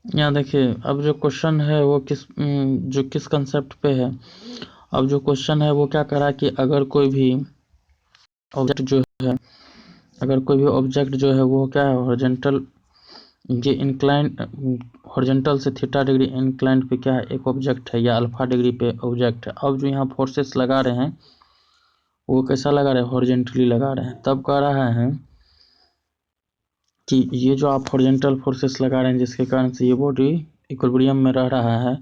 यहाँ देखिए, अब जो क्वेश्चन है वो किस कंसेप्ट पे है। अब जो क्वेश्चन है वो क्या करा कि अगर कोई भी ऑब्जेक्ट जो है वो क्या है, हॉरिजॉन्टल, ये इंक्लाइन हॉरिजॉन्टल से थीटा डिग्री इंक्लाइन पे क्या है, एक ऑब्जेक्ट है, या अल्फा डिग्री पे ऑब्जेक्ट है। अब जो यहाँ फोर्सेस लगा रहे हैं वो कैसा लगा रहे हैं, हॉरिजॉन्टली लगा रहे हैं। तब कह रहा है कि ये जो आप हॉरिजॉन्टल फोर्सेस लगा रहे हैं जिसके कारण से ये बॉडी इक्विलिब्रियम में रह रहा है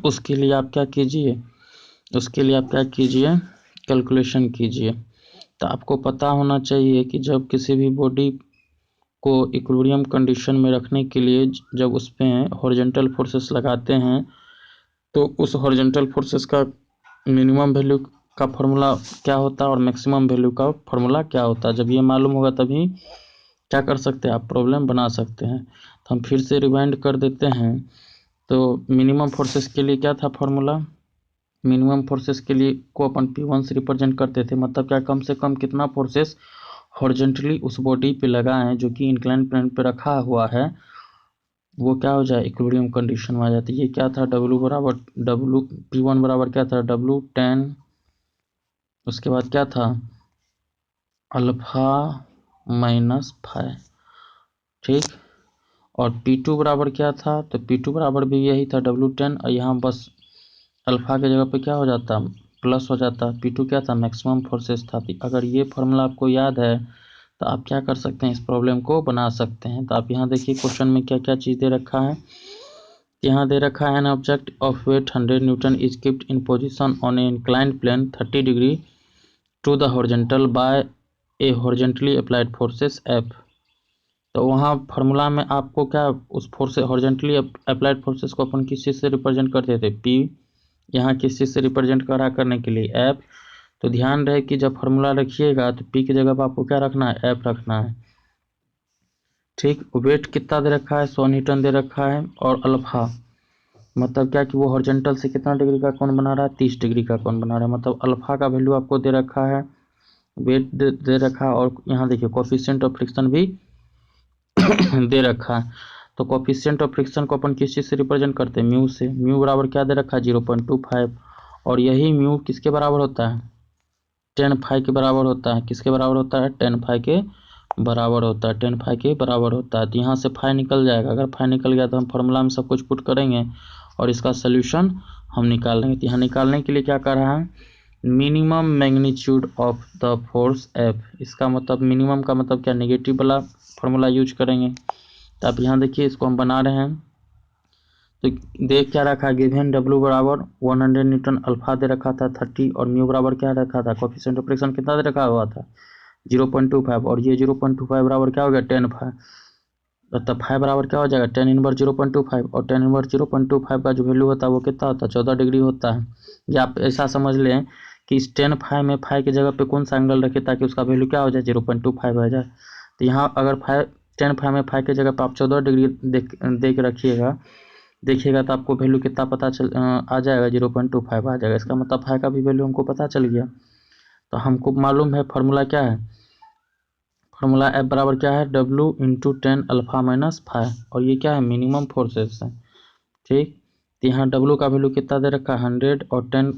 उसके लिए आप क्या कीजिए, कैलकुलेशन कीजिए। तो आपको पता होना चाहिए कि जब किसी भी बॉडी को इक्विलिब्रियम कंडीशन में रखने के लिए जब उस पर हॉरिजॉन्टल फोर्सेस लगाते हैं तो उस हॉरिजॉन्टल फोर्सेस का मिनिमम वैल्यू का फॉर्मूला क्या होता है और मैक्सिमम वैल्यू का फॉर्मूला क्या होता है। जब ये मालूम होगा तभी क्या कर सकते हैं, आप प्रॉब्लम बना सकते हैं। तो हम फिर से रिवाइंड कर देते हैं। तो मिनिमम फोर्सेस के लिए क्या था फॉर्मूला, मिनिमम फोर्सेस के लिए को अपन P1 से रिप्रेजेंट करते थे, मतलब क्या, कम से कम कितना फोर्सेस हॉरिजॉन्टली उस बॉडी पे लगा है जो कि इंक्लाइन प्लेन पे रखा हुआ है, वो क्या हो जाए, इक्विलिब्रियम कंडीशन में आ जाती है। ये क्या था, P1 बराबर क्या था, W10, उसके बाद क्या था, अल्फा माइनस फाइव, ठीक। और P2 बराबर क्या था, तो P2 बराबर भी यही था W10, और यहाँ बस अल्फा के जगह पे क्या हो जाता, प्लस हो जाता। P2 क्या था, मैक्सिमम फोर्सेस था। अगर ये फॉर्मूला आपको याद है तो आप क्या कर सकते हैं, इस प्रॉब्लम को बना सकते हैं। तो आप यहाँ देखिए क्वेश्चन में क्या क्या चीज़ दे रखा है। यहाँ दे रखा है, an object of weight 100 newton is keeped in position on a inclined plane 30 degree to the horizontal by a horizontally applied forces F। तो वहाँ फार्मूला में आपको क्या, उस फोर्स हॉरिजॉन्टली अप्लाइड फोर्सेस को अपन किस चीज़ से रिप्रेजेंट करते थे, P, यहाँ किस चीज़ से रिप्रेजेंट करा करने के लिए F। तो ध्यान रहे कि जब फार्मूला रखिएगा तो P की जगह पर आपको क्या रखना है, F रखना है, ठीक। वेट कितना दे रखा है, 100 न्यूटन दे रखा है, और अल्फा मतलब क्या कि वो हॉरिजॉन्टल से कितना डिग्री का कोण बना रहा है, 30 डिग्री का कोण बना रहा है। मतलब अल्फा का वैल्यू आपको दे रखा है, वेट दे रखा है, और यहाँ देखिए कोफिशिएंट ऑफ फ्रिक्शन भी दे रखा है। तो कोफिशिएंट ऑफ फ्रिक्शन को अपन किस चीज़ से रिप्रेजेंट करते हैं, म्यू से। म्यू बराबर क्या दे रखा है, 0.25, और यही म्यू किसके बराबर होता है, 10 फाई के बराबर होता है। किसके बराबर होता है, 10 फाई के बराबर होता है, 10 फाई के बराबर होता है। तो यहाँ से फाई निकल जाएगा। अगर फाई निकल गया तो हम फॉर्मूला में सब कुछ पुट करेंगे और इसका सोल्यूशन हम निकाल लेंगे। तो यहाँ निकालने के लिए क्या कर रहा है, minimum magnitude of the force F। इसका मतलब मिनिमम का मतलब क्या, नेगेटिव वाला फॉर्मूला यूज करेंगे। तो आप यहाँ देखिए, इसको हम बना रहे हैं। तो देख क्या रखा है, गिवन W बराबर 100 न्यूटन, अल्फा दे रखा था 30, और म्यू बराबर क्या रखा था, कोफिशिएंट ऑफ फ्रिक्शन कितना दे रखा हुआ था, 0.25, और ये 0.25 बराबर क्या हो गया, 10 फाइव। तब फाइव बराबर क्या हो जाएगा, 10 इनवर्स 0.25, और 10 इनवर्स 0.25 का जो वैल्यू होता है वो कितना होता है, 14 डिग्री होता है। या आप ऐसा समझ लें कि इस 10 फाइव में फाइव की जगह पे कौन सा एंगल रखे ताकि उसका वैल्यू क्या हो जाए, 0.25 हो जाए। तो यहाँ अगर 10 फाइव में फाइव की जगह पर आप 14 डिग्री देख देखिएगा तो आपको वैल्यू कितना आ जाएगा, 0.25 आ जाएगा। इसका मतलब फाइव का भी वैल्यू हमको पता चल गया। तो हमको मालूम है फार्मूला क्या है, फार्मूला F बराबर क्या है, W into 10 alpha minus five, और ये क्या है, मिनिमम फोर्सेस है, ठीक। तो यहाँ W का वैल्यू कितना दे रखा है, 100, और 10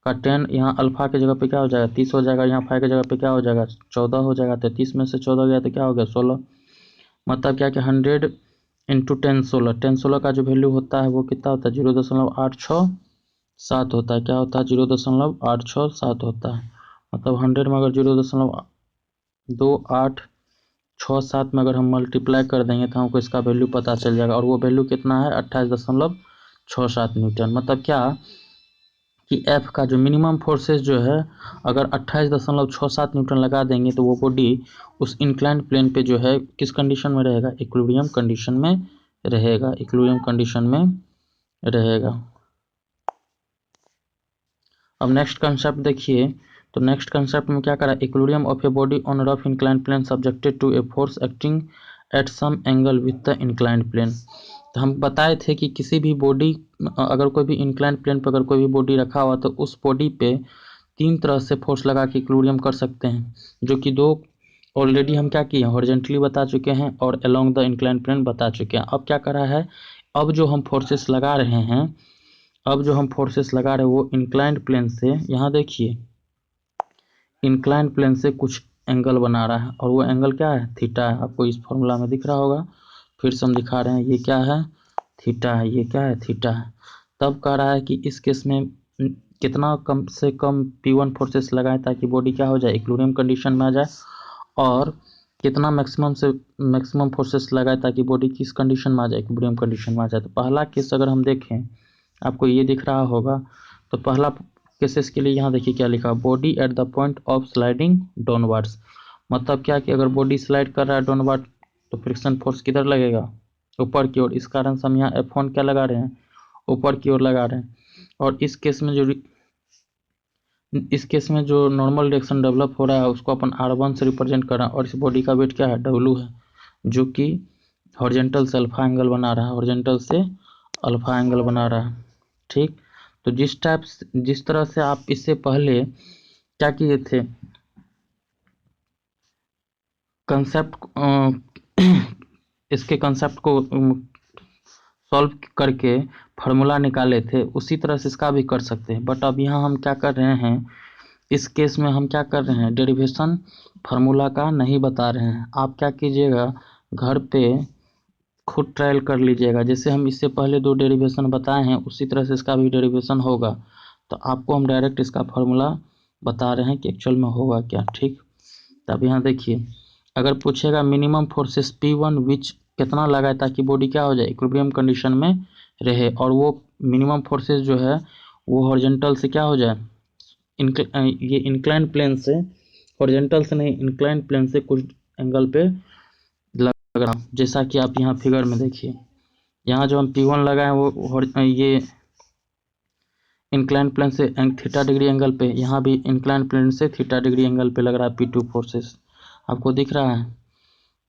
का 10 यहाँ अल्फा की जगह पे क्या हो जाएगा, 30 हो जाएगा, यहाँ फाइव की जगह पे क्या हो जाएगा, 14 हो जाएगा। तो 30 में से 14 गया तो क्या हो गया, 16। मतलब क्या कि 100 इंटू 10 16 का जो वैल्यू होता है वो कितना होता है, 0.867 होता है। क्या होता है, 0.867 होता है। मतलब 100 में अगर 0.2867 में अगर हम मल्टीप्लाई कर देंगे तो हमको इसका वैल्यू पता चल जाएगा, और वो वैल्यू कितना है, 28.67 न्यूटन। मतलब क्या कि F का जो मिनिमम फोर्सेस जो है, अगर 28.67 न्यूटन लगा देंगे तो वो बॉडी उस इंक्लाइंड प्लेन पे जो है किस कंडीशन में रहेगा, इक्विलिब्रियम कंडीशन में रहेगा, इक्विलिब्रियम कंडीशन में रहेगा। अब नेक्स्ट कंसेप्ट देखिए। तो नेक्स्ट कंसेप्ट में क्या करा, equilibrium of a body on rough inclined plane subjected to a force acting at some angle with the inclined plane. तो हम बताए थे कि किसी भी बॉडी, अगर कोई भी इंक्लाइंड प्लेन पर अगर कोई भी बॉडी रखा हुआ तो उस बॉडी पे तीन तरह से फोर्स लगा के इक्विलिब्रियम कर सकते हैं, जो कि दो ऑलरेडी हम क्या किए हैं, हॉरिजेंटली बता चुके हैं और अलोंग द इंक्लाइन प्लेन बता चुके हैं। अब क्या करा है, अब जो हम फोर्सेस लगा रहे हैं, वो इंक्लाइंड प्लेन से, यहाँ देखिए इंक्लाइंड प्लेन से कुछ एंगल बना रहा है, और वो एंगल क्या है, थीटा है। आपको इस फॉर्मूला में दिख रहा होगा, फिर से हम दिखा रहे हैं, ये क्या है, थीटा है, ये क्या है, थीटा है। तब कह रहा है कि इस केस में कितना कम से कम P1 फोर्सेस लगाएं ताकि बॉडी क्या हो जाए, इक्विलिब्रियम कंडीशन में आ जाए, और कितना मैक्सिमम से मैक्सिमम फोर्सेस लगाए ताकि बॉडी किस कंडीशन में आ जाए, इक्विलिब्रियम कंडीशन में आ जाए। तो पहला केस अगर हम देखें, आपको ये दिख रहा होगा, तो पहला केसेस के लिए यहाँ देखिए क्या लिखा, body at the point of sliding downwards. मतलब क्या कि अगर बॉडी स्लाइड कर रहा है डाउनवर्ड, तो फ्रिक्शन फोर्स किधर लगेगा, ऊपर की ओर। इस कारण से हम यहाँ F1 क्या लगा रहे हैं, ऊपर की ओर लगा रहे हैं। और इस केस में जो नॉर्मल रिएक्शन डेवलप हो रहा है उसको अपन R1 से रिप्रेजेंट कर रहे हैं, और इस बॉडी का वेट क्या है, W है, जो कि हॉरिजॉन्टल से अल्फा एंगल बना रहा है, हॉरिजॉन्टल से अल्फा एंगल बना रहा है। ठीक, तो जिस तरह से आप इससे पहले क्या किए थे, कंसेप्ट इसके कंसेप्ट को सॉल्व करके फार्मूला निकाले थे, उसी तरह से इसका भी कर सकते हैं। बट अब यहाँ हम क्या कर रहे हैं, इस केस में हम क्या कर रहे हैं, डेरिवेशन फार्मूला का नहीं बता रहे हैं। आप क्या कीजिएगा, घर पे खुद ट्रायल कर लीजिएगा। जैसे हम इससे पहले 2 डेरिवेशन बताए हैं, उसी तरह से इसका भी डेरिवेशन होगा। तो आपको हम डायरेक्ट इसका फार्मूला बता रहे हैं कि एक्चुअल में होगा क्या। ठीक, तब यहाँ देखिए, अगर पूछेगा मिनिमम फोर्सेस P1 विच कितना लगाए ताकि बॉडी क्या हो जाए, इक्विलिब्रियम कंडीशन में रहे, और वो मिनिमम फोर्सेस जो है वो हॉरिजॉन्टल से क्या हो जाए, ये इंक्लाइन प्लेन से, हॉरिजॉन्टल से नहीं, इंक्लाइन प्लेन से कुछ एंगल पे लग रहा, जैसा कि आप यहाँ फिगर में देखिए। यहाँ जो हम P1 लगाए वो ये इंक्लाइन प्लेन से थीटा डिग्री एंगल पे, यहाँ भी इंक्लाइन प्लेन से थीटा डिग्री एंगल पे लग रहा है P2 फोर्सेस, आपको दिख रहा है।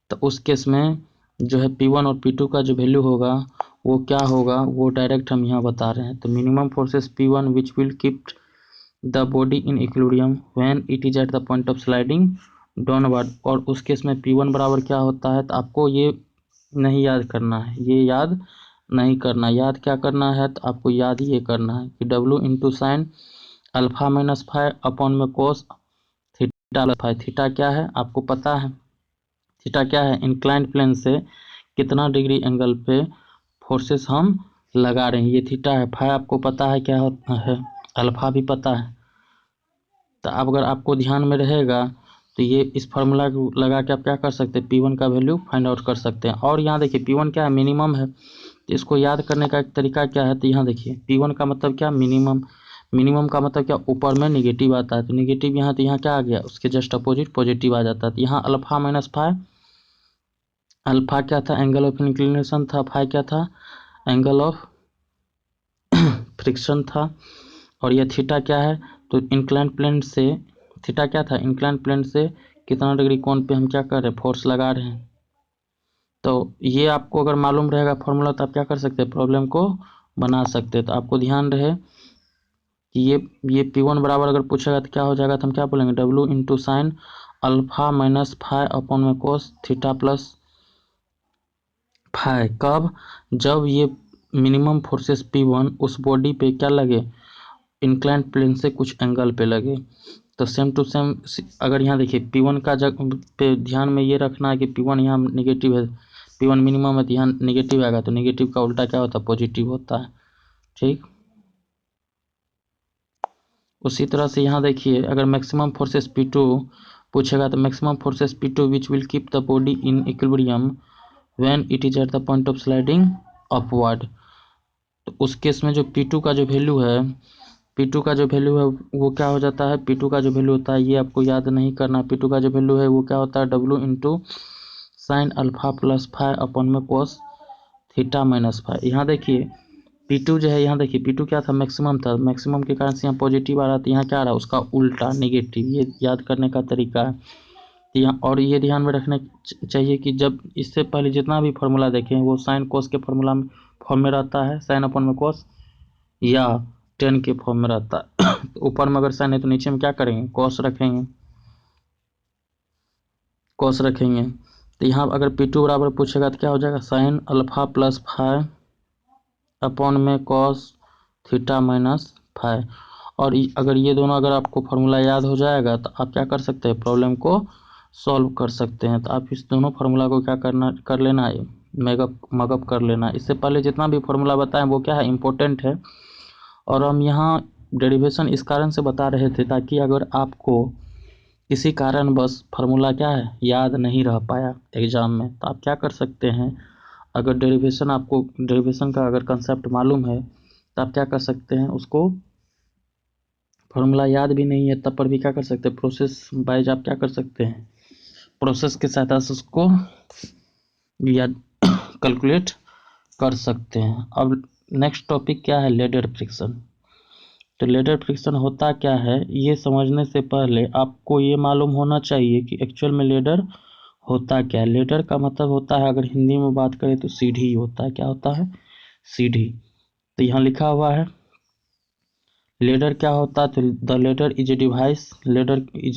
तो उस केस में जो है P1 और P2 का जो वैल्यू होगा वो क्या होगा, वो डायरेक्ट हम यहाँ बता रहे हैं। तो minimum forces P1 which will keep the body in equilibrium when it is at the point of sliding downward. और उस केस में P1 बराबर क्या होता है, तो आपको ये नहीं याद करना है, ये याद नहीं करना। याद क्या करना है, तो आपको याद ये करना है कि W into sine alpha minus five upon में cos theta plus five. Theta क्या है आपको पता है, थीटा क्या है, इंक्लाइंड प्लेन से कितना डिग्री एंगल पे फोर्सेस हम लगा रहे हैं, ये थीटा है। फाइव आपको पता है क्या होता है, अल्फा भी पता है। तो अब अगर आपको ध्यान में रहेगा तो ये इस फार्मूला को लगा के आप क्या कर सकते हैं, P1 का वैल्यू फाइंड आउट कर सकते हैं। और यहाँ देखिए P1 क्या है, मिनिमम है। तो इसको याद करने का एक तरीका क्या है, तो यहाँ देखिए P1 का मतलब क्या, मिनिमम। मिनिमम का मतलब क्या, ऊपर में निगेटिव आता है, तो निगेटिव यहाँ, तो यहाँ क्या आ गया, उसके जस्ट अपोजिट पॉजिटिव आ जाता है। तो यहाँ अल्फा माइनस फाइव, अल्फा क्या था, एंगल ऑफ इंक्लिनेशन था, फाइव क्या था, एंगल ऑफ फ्रिक्शन था, और यह थीटा क्या है, तो इंक्लाइन प्लेन से थीटा क्या था, इंक्लाइन प्लेन से कितना डिग्री कोण पे हम क्या कर रहे हैं, फोर्स लगा रहे हैं। तो ये आपको अगर मालूम रहेगा फॉर्मूला, तो आप क्या कर सकते हैं, प्रॉब्लम को बना सकते हैं। तो आपको ध्यान रहे कि ये P1 बराबर अगर पूछेगा तो क्या हो जाएगा, तो हम क्या बोलेंगे, W into sine alpha minus five upon में कोस थीटा प्लस फाइव। कब, जब ये मिनिमम फोर्सेस P1 उस बॉडी पे क्या लगे, इंक्लाइन प्लेन से कुछ एंगल पे लगे। तो सेम टू सेम, अगर यहाँ देखिए P1 का जगह पे ध्यान में ये रखना है कि P1 यहाँ निगेटिव है, P1 मिनिमम है, तो यहाँ निगेटिव आएगा, तो निगेटिव का उल्टा क्या होता है, पॉजिटिव होता है। ठीक, उसी तरह से यहाँ देखिए, अगर मैक्सिमम फोर्सेस P2 पूछेगा, तो maximum forces P2 which will keep the body in equilibrium when it is at the point of sliding upward. तो उस केस में जो P2 का जो वैल्यू है, P2 का जो वैल्यू है वो क्या हो जाता है, P2 का जो वैल्यू होता है, ये आपको याद नहीं करना। P2 का जो वैल्यू है वो क्या होता है, W into sine alpha plus five upon में कोस थीटा माइनस फाइव। यहाँ देखिए P2 जो है, यहाँ देखिए P2 क्या था, मैक्सिमम था, मैक्सिमम के कारण से यहाँ पॉजिटिव आ रहा था, यहाँ क्या आ रहा है, उसका उल्टा नेगेटिव। ये याद करने का तरीका है। तो यहाँ और ये ध्यान में रखना चाहिए कि जब इससे पहले जितना भी फार्मूला देखें वो साइन कोस के फार्मूला में फॉर्म में रहता है, साइन अपॉन में कोस, या टेन के फॉर्म में रहता है। तो ऊपर में अगर साइन है तो नीचे में क्या करेंगे, कॉस रखेंगे, कॉस रखेंगे। तो यहाँ अगर P2 बराबर पूछेगा तो क्या हो जाएगा, sine alpha plus five upon में कॉस थीटा माइनस फाइव। और अगर ये दोनों अगर आपको फार्मूला याद हो जाएगा तो आप क्या कर सकते हैं, प्रॉब्लम को सॉल्व कर सकते हैं। तो आप इस दोनों फार्मूला को क्या कर लेना है, मगअप कर लेना। इससे पहले जितना भी फार्मूला बताएं वो क्या है, इम्पोर्टेंट है। और हम यहाँ डेरिवेशन इस कारण से बता रहे थे ताकि अगर आपको किसी कारण बस फार्मूला क्या है याद नहीं रह पाया एग्जाम में, तो आप क्या कर सकते हैं, अगर डेरिवेशन का अगर कंसेप्ट मालूम है तो आप क्या कर सकते हैं, उसको फार्मूला याद भी नहीं है तब पर भी क्या कर सकते हैं, प्रोसेस वाइज आप क्या कर सकते हैं, प्रोसेस के सहायता से उसको या कैलकुलेट कर सकते हैं। अब नेक्स्ट टॉपिक क्या है, लेडर फ्रिक्शन। तो लेडर फ्रिक्शन होता क्या है, ये समझने से पहले आपको ये मालूम होना चाहिए कि एक्चुअल में लेडर होता क्या है। लेडर का मतलब होता है, अगर हिंदी में बात करें तो सीढ़ी होता है। क्या होता है, सीढ़ी। तो यहाँ लिखा हुआ है लेडर क्या होता है, तो the ladder is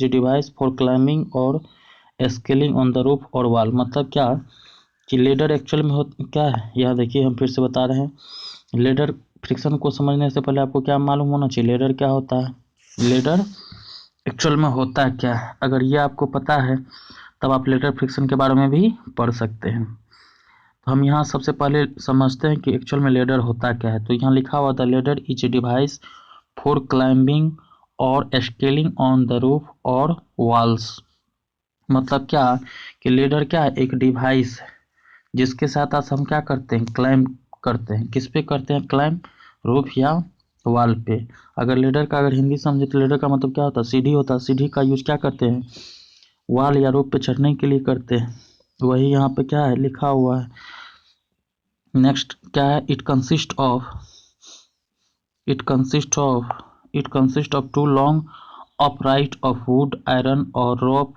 a device for climbing और स्केलिंग ऑन द रूफ और वॉल। मतलब क्या कि लेडर एक्चुअल में क्या है, यहाँ देखिए हम फिर से बता रहे हैं। लेडर फ्रिक्शन को समझने से पहले आपको क्या मालूम होना चाहिए, लेडर क्या होता है, लेडर एक्चुअल में होता क्या है। अगर ये आपको पता है तब आप लेडर फ्रिक्शन के बारे में भी पढ़ सकते हैं। तो हम यहाँ सबसे पहले समझते हैं कि एक्चुअल में लेडर होता क्या है। तो यहाँ लिखा हुआ था ladder is a device for climbing और स्केलिंग ऑन द रूफ और वॉल्स। मतलब क्या कि लेडर क्या है, एक डिवाइस है जिसके साथ आज हम क्या करते हैं, क्लाइंब करते हैं। किस पे करते हैं, क्लाइंब, रूफ या वॉल पे। अगर लेडर का अगर हिंदी समझे तो लेडर का मतलब क्या होता है, सीढ़ी होता है। सीढ़ी का यूज क्या करते हैं, वॉल या रूफ पे चढ़ने के लिए करते हैं। वही यहाँ पे क्या है लिखा हुआ है। नेक्स्ट क्या है, it consist of two long upright of wood, iron or rope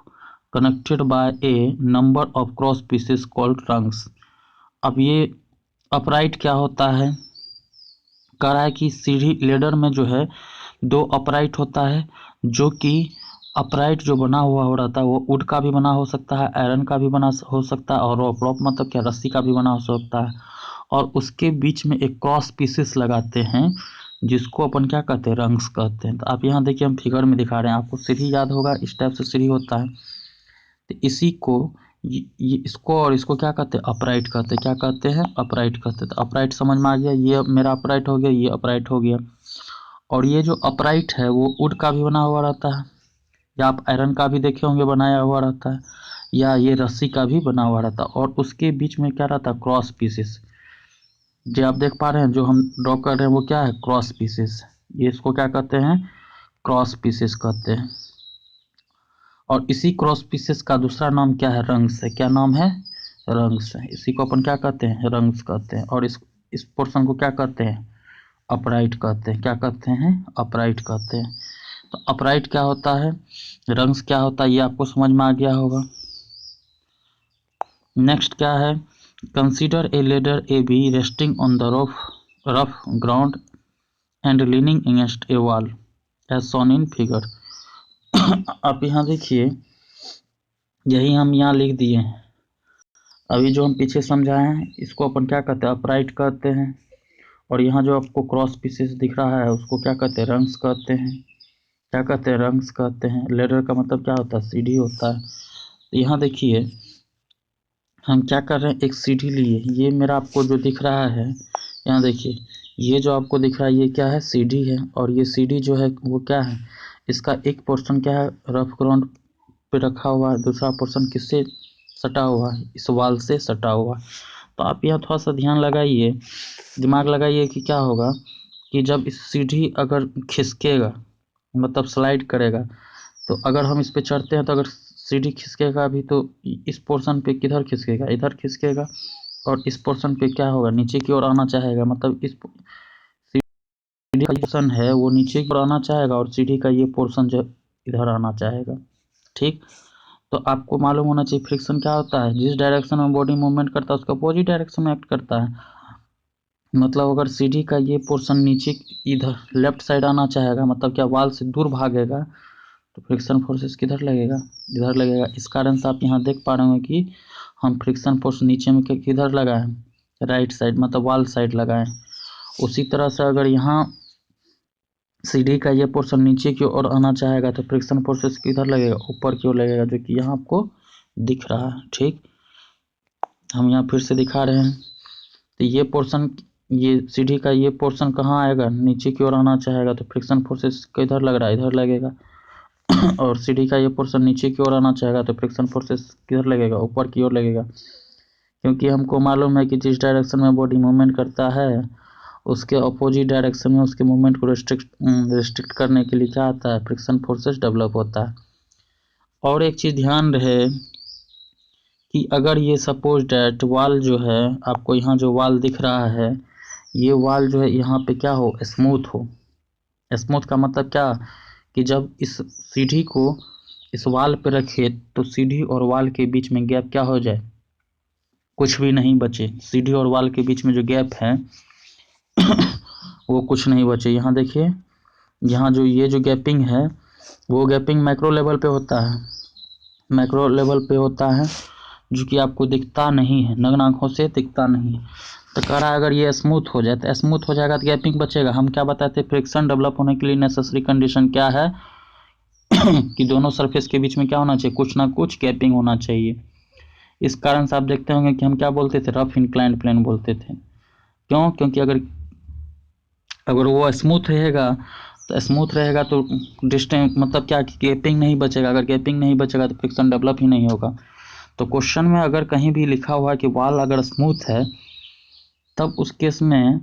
connected by a number of cross pieces called rungs। अब ये अपराइट क्या होता है, कह रहा है कि सीढ़ी लेडर में जो है दो अपराइट होता है, जो कि अपराइट जो बना हुआ हो रहता है वो वुड का भी बना हो सकता है, आयरन का भी बना हो सकता है, और रॉप मतलब क्या, रस्सी का भी बना हो सकता है। और उसके बीच में एक क्रॉस पीसेस लगाते हैं जिसको अपन क्या कहते हैं, रंग्स कहते हैं। तो आप यहाँ देखिए हम फिगर में दिखा रहे हैं, आपको सीढ़ी याद होगा, इस टाइप से सीढ़ी होता है। तो इसी को ये इसको और इसको क्या कहते हैं, अपराइट कहते हैं। क्या कहते हैं, अपराइट कहते हैं। तो अपराइट समझ में आ गया, ये मेरा अपराइट हो गया, ये अपराइट हो गया। और ये जो अपराइट है वो वुड का भी बना हुआ रहता है, या आप आयरन का भी देखे होंगे बनाया हुआ रहता है, या ये रस्सी का भी बना हुआ रहता है। और उसके बीच में क्या रहता है, क्रॉस पीसेस। जो आप देख पा रहे हैं, जो हम ड्रॉ कर रहे हैं वो क्या है, क्रॉस पीसेस। ये इसको क्या कहते हैं, क्रॉस पीसेस कहते हैं। और इसी क्रॉस पीसेस का दूसरा नाम क्या है, रंग्स है। क्या नाम है, रंग्स है। इसी को अपन क्या कहते हैं, रंग्स कहते हैं। और इस पोर्शन को क्या कहते हैं, अपराइट कहते हैं। क्या कहते हैं, अपराइट कहते हैं। तो अपराइट क्या होता है, रंग्स क्या होता है, ये आपको समझ में आ गया होगा। नेक्स्ट क्या है, consider a ladder A B resting on the rough ground and leaning against a wall as shown in figure. आप यहाँ देखिए, यही हम यहाँ लिख दिए हैं। अभी जो हम पीछे समझाए हैं इसको अपन क्या कहते हैं, अपराइट कहते हैं। और यहाँ जो आपको क्रॉस पीसेस दिख रहा है उसको क्या कहते हैं, रंग्स कहते हैं। क्या कहते हैं, रंग्स कहते हैं। लेडर का मतलब क्या होता है, सीढ़ी होता है। तो यहाँ देखिए हम क्या कर रहे हैं, एक सीढ़ी लिए, ये मेरा आपको जो दिख रहा है, यहाँ देखिए ये जो आपको दिख रहा है ये क्या है, सीढ़ी है। और ये सीढ़ी जो है वो क्या है, इसका एक पोर्शन क्या है, रफ ग्राउंड पे रखा हुआ है, दूसरा पोर्शन किससे सटा हुआ है, इस वॉल से सटा हुआ है। तो आप यहाँ थोड़ा सा ध्यान लगाइए, दिमाग लगाइए कि क्या होगा कि जब इस सीढ़ी अगर खिसकेगा मतलब स्लाइड करेगा, तो अगर हम इस पे चढ़ते हैं तो अगर सीढ़ी खिसकेगा भी तो इस पोर्शन पे किधर खिसकेगा, इधर खिसकेगा। और इस पोर्शन पे क्या होगा, नीचे की ओर आना चाहेगा। मतलब इस सीढ़ी का पोर्शन है वो नीचे की ओर आना चाहेगा, और सीढ़ी का ये पोर्शन जो इधर आना चाहेगा। ठीक, तो आपको मालूम होना चाहिए फ्रिक्शन क्या होता है, जिस डायरेक्शन में बॉडी मूवमेंट करता है उसका अपोजिट डायरेक्शन में एक्ट करता है। मतलब अगर सीढ़ी का ये पोर्शन नीचे इधर लेफ्ट साइड आना चाहेगा, मतलब क्या वॉल से दूर भागेगा, तो फ्रिक्शन फोर्सेस किधर लगेगा, इधर लगेगा। इस कारण से आप यहाँ देख पा रहे हो कि हम फ्रिक्शन फोर्स नीचे में किधर लगाए, राइट साइड मतलब वाल साइड लगाए। उसी तरह से अगर यहाँ सीढ़ी का ये पोर्शन नीचे की ओर आना चाहेगा तो फ्रिक्शन फोर्सेस किधर लगेगा, ऊपर की ओर लगेगा, जो कि यहाँ आपको दिख रहा है। ठीक, हम यहाँ फिर से दिखा रहे हैं। तो ये पोर्शन, ये सीढ़ी का ये पोर्शन कहाँ आएगा, नीचे की ओर आना चाहेगा तो फ्रिक्शन फोर्सेस किधर लग रहा है, इधर लगेगा। और सीढ़ी का ये पोर्शन नीचे की ओर आना चाहेगा तो फ्रिक्शन फोर्सेस किधर लगेगा, ऊपर की ओर लगेगा। क्योंकि हमको मालूम है कि जिस डायरेक्शन में बॉडी मूवमेंट करता है उसके अपोजिट डायरेक्शन में उसके मूवमेंट को रिस्ट्रिक्ट करने के लिए क्या आता है, फ्रिक्शन फोर्सेस डेवलप होता है। और एक चीज़ ध्यान रहे कि अगर ये सपोज डैट वाल जो है, आपको यहाँ जो वाल दिख रहा है, ये वाल जो है यहाँ पे क्या हो, स्मूथ हो। स्मूथ का मतलब क्या, कि जब इस सीढ़ी को इस वाल पे रखे तो सीढ़ी और वाल के बीच में गैप क्या हो जाए, कुछ भी नहीं बचे। सीढ़ी और वाल के बीच में जो गैप है वो कुछ नहीं बचे। यहाँ देखिए, यहाँ जो ये जो गैपिंग है वो गैपिंग मैक्रो लेवल पे होता है, मैक्रो लेवल पे होता है, जो कि आपको दिखता नहीं है, नग्न आंखों से दिखता नहीं है। तो कह रहा है अगर ये स्मूथ हो जाए, तो स्मूथ हो जाएगा तो गैपिंग बचेगा। हम क्या बताते हैं, फ्रिक्शन डेवलप होने के लिए नेसेसरी कंडीशन क्या है कि दोनों सरफेस के बीच में क्या होना चाहिए, कुछ ना कुछ गैपिंग होना चाहिए। इस कारण से आप देखते होंगे कि हम क्या बोलते थे, रफ इंक्लाइंड प्लेन बोलते थे। क्यों, क्योंकि अगर वो स्मूथ रहेगा तो डिस्टेंस मतलब क्या, गैपिंग नहीं बचेगा। अगर गैपिंग नहीं बचेगा तो फ्रिक्शन डेवलप ही नहीं होगा। तो क्वेश्चन में अगर कहीं भी लिखा हुआ है कि वाल अगर स्मूथ है, तब उस केस में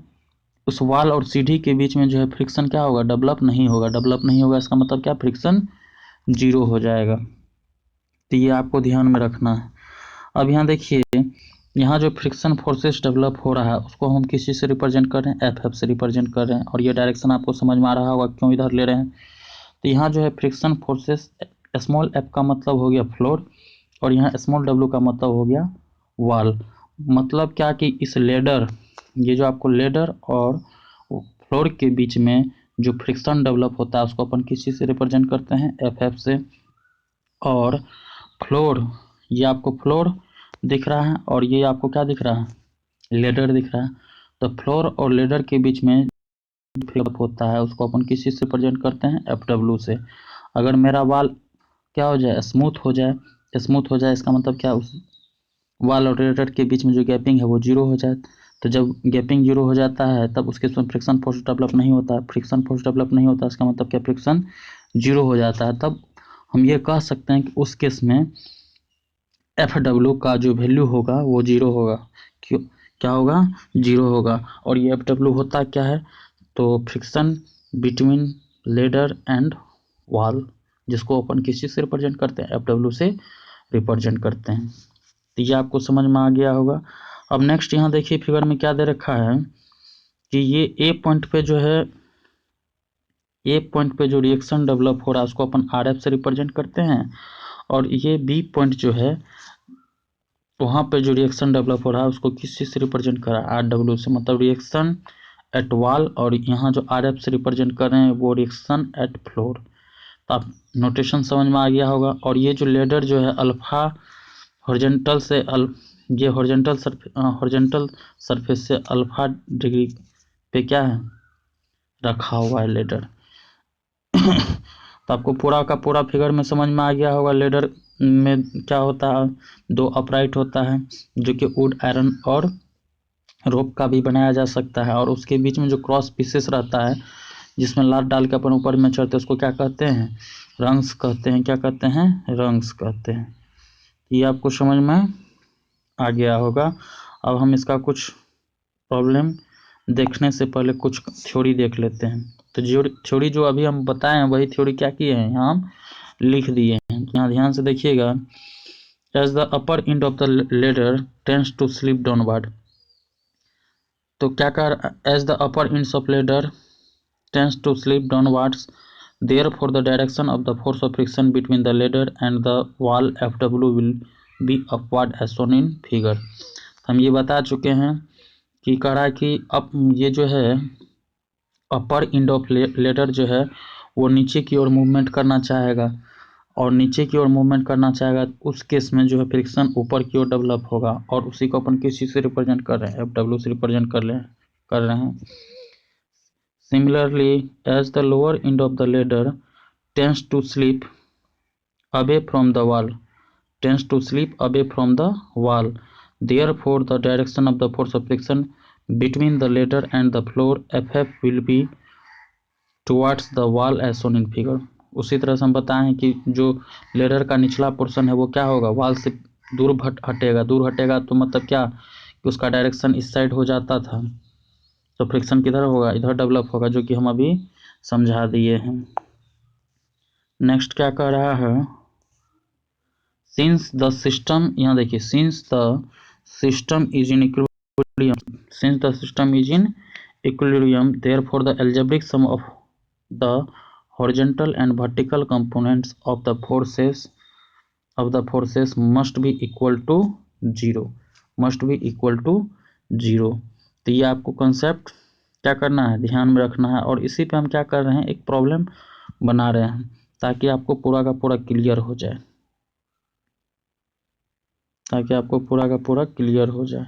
उस वाल और सीढ़ी के बीच में जो है फ्रिक्शन क्या होगा, डेवलप नहीं होगा। डेवलप नहीं होगा इसका मतलब क्या, फ्रिक्शन जीरो हो जाएगा। तो ये आपको ध्यान में रखना है। अब यहाँ देखिए, यहाँ जो फ्रिक्शन फोर्सेस डेवलप हो रहा है उसको हम किसी से रिप्रेजेंट कर रहे हैं, एफ से रिप्रेजेंट कर रहे हैं। और ये डायरेक्शन आपको समझ में आ रहा होगा क्यों इधर ले रहे हैं। तो यहाँ जो है फ्रिक्शन फोर्सेस, स्मॉल एफ का मतलब हो गया फ्लोर, और यहाँ स्मॉल डब्ल्यू का मतलब हो गया वाल। मतलब क्या कि इस लेडर, ये जो आपको लेडर और फ्लोर के बीच में जो फ्रिक्शन डेवलप होता है उसको अपन किसी से रिप्रेजेंट करते हैं, एफ से। और फ्लोर, ये आपको फ्लोर दिख रहा है और ये आपको क्या दिख रहा है, लेडर दिख रहा है। तो फ्लोर और लेडर के बीच में डेवलप होता है उसको अपन किसी से रिप्रेजेंट करते हैं, एफ डब्ल्यू से। अगर मेरा वाल क्या हो जाए, स्मूथ हो जाए, स्मूथ हो जाए इसका मतलब क्या, उस वाल और लेडर के बीच में जो गैपिंग है वो जीरो हो जाए। तो जब गैपिंग जीरो हो जाता है तब उसके उसमें फ्रिक्शन फोर्स डेवलप नहीं होता। फ्रिक्शन फोर्स डेवलप नहीं होता इसका मतलब क्या, फ्रिक्शन जीरो हो जाता है। तब हम ये कह सकते हैं कि उस केस में एफ डब्ल्यू का जो वैल्यू होगा वो जीरो होगा। क्यों, क्या होगा, जीरो होगा। और ये एफ डब्ल्यू होता क्या है, तो फ्रिक्शन बिटवीन लेडर एंड वाल, जिसको अपन किसी से रिप्रेजेंट करते हैं, एफ डब्ल्यू से रिप्रेजेंट करते हैं। तो ये आपको समझ में आ गया होगा। अब नेक्स्ट यहाँ देखिए फिगर में क्या दे रखा है कि ये ए पॉइंट पे जो है, ए पॉइंट पे जो रिएक्शन डेवलप हो रहा है उसको अपन आर एफ से रिप्रेजेंट करते हैं। और ये बी पॉइंट जो है वहाँ पे जो रिएक्शन डेवलप हो रहा है उसको किस चीज़ से रिप्रेजेंट कर रहा है, आर डब्ल्यू से, मतलब रिएक्शन एट वॉल। और यहाँ जो आर एफ से रिप्रेजेंट कर रहे हैं वो रिएक्शन एट फ्लोर। तो आप नोटेशन समझ में आ गया होगा। और ये जो लेडर जो है अल्फा हॉरिजॉन्टल से ये हॉरिजॉन्टल सरफेस से अल्फा डिग्री पे क्या है, रखा हुआ है लेडर। तो आपको पूरा का पूरा फिगर में समझ में आ गया होगा। लेडर में क्या होता है, दो अपराइट होता है जो कि वुड, आयरन और रोप का भी बनाया जा सकता है। और उसके बीच में जो क्रॉस पीसेस रहता है जिसमें लात डाल के अपन ऊपर में चढ़ते हैं उसको क्या कहते हैं, रंग्स कहते हैं। क्या कहते हैं, रंग्स कहते हैं। ये आपको समझ में आ गया होगा। अब हम इसका कुछ प्रॉब्लम देखने से पहले कुछ थ्योरी देख लेते हैं। तो जो थ्योरी जो अभी हम बताए हैं वही थ्योरी क्या किए हैं, यहाँ हम लिख दिए हैं। यहाँ ध्यान से देखिएगा, as the upper end of the ladder tends to slip downward. तो क्या कर, as the upper ends of ladder tends to slip downwards, therefore the direction of the force of friction between the ladder and the wall Fw will be upward as shown in figure। हम ये बता चुके हैं कि कह रहा है कि अब ये जो है अपर एंड ऑफ लेडर जो है वो नीचे की ओर मूवमेंट करना चाहेगा, और नीचे की ओर मूवमेंट करना चाहेगा, उस केस में जो है फ्रिक्शन ऊपर की ओर डेवलप होगा, और उसी को अपन किसी से रिप्रेजेंट कर रहे हैं, Fw से रिप्रेजेंट कर रहे हैं। Similarly, as the lower end of the ladder tends to slip away from the wall, therefore the direction of the force of friction between the ladder and the floor Ff will be towards the wall as shown in figure। उसी तरह से हम बताएं कि जो ladder का निचला portion है वो क्या होगा, वॉल से दूर हटेगा तो मतलब क्या कि उसका डायरेक्शन इस साइड हो जाता था, तो फ्रिक्शन किधर होगा, इधर डेवलप होगा, जो कि हम अभी समझा दिए हैं। नेक्स्ट क्या कह रहा है, सिंस द सिस्टम, यहाँ देखिए, since the system is in equilibrium therefore the algebraic sum of the horizontal and vertical components of the forces must be equal to zero। तो ये आपको कंसेप्ट क्या करना है, ध्यान में रखना है, और इसी पे हम क्या कर रहे हैं, एक प्रॉब्लम बना रहे हैं ताकि आपको पूरा का पूरा क्लियर हो जाए,